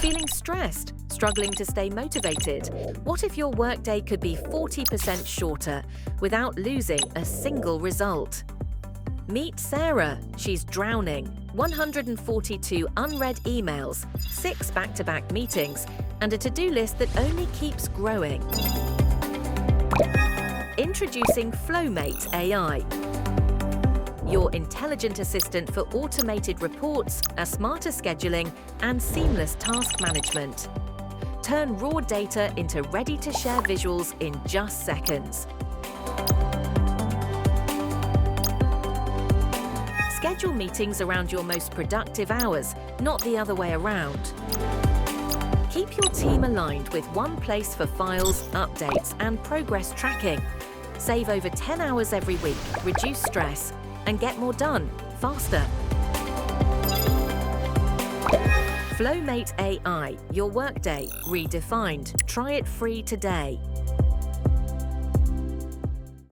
Feeling stressed? Struggling to stay motivated? What if your workday could be 40% shorter without losing a single result? Meet Sarah. She's drowning. 142 unread emails, 6 back-to-back meetings, and a to-do list that only keeps growing. Introducing FlowMate AI, your intelligent assistant for automated reports, a smarter scheduling, and seamless task management. Turn raw data into ready-to-share visuals in just seconds. Schedule meetings around your most productive hours, not the other way around. Keep your team aligned with one place for files, updates, and progress tracking. Save over 10 hours every week, reduce stress, and get more done faster. FlowMate AI, your workday redefined. Try it free today.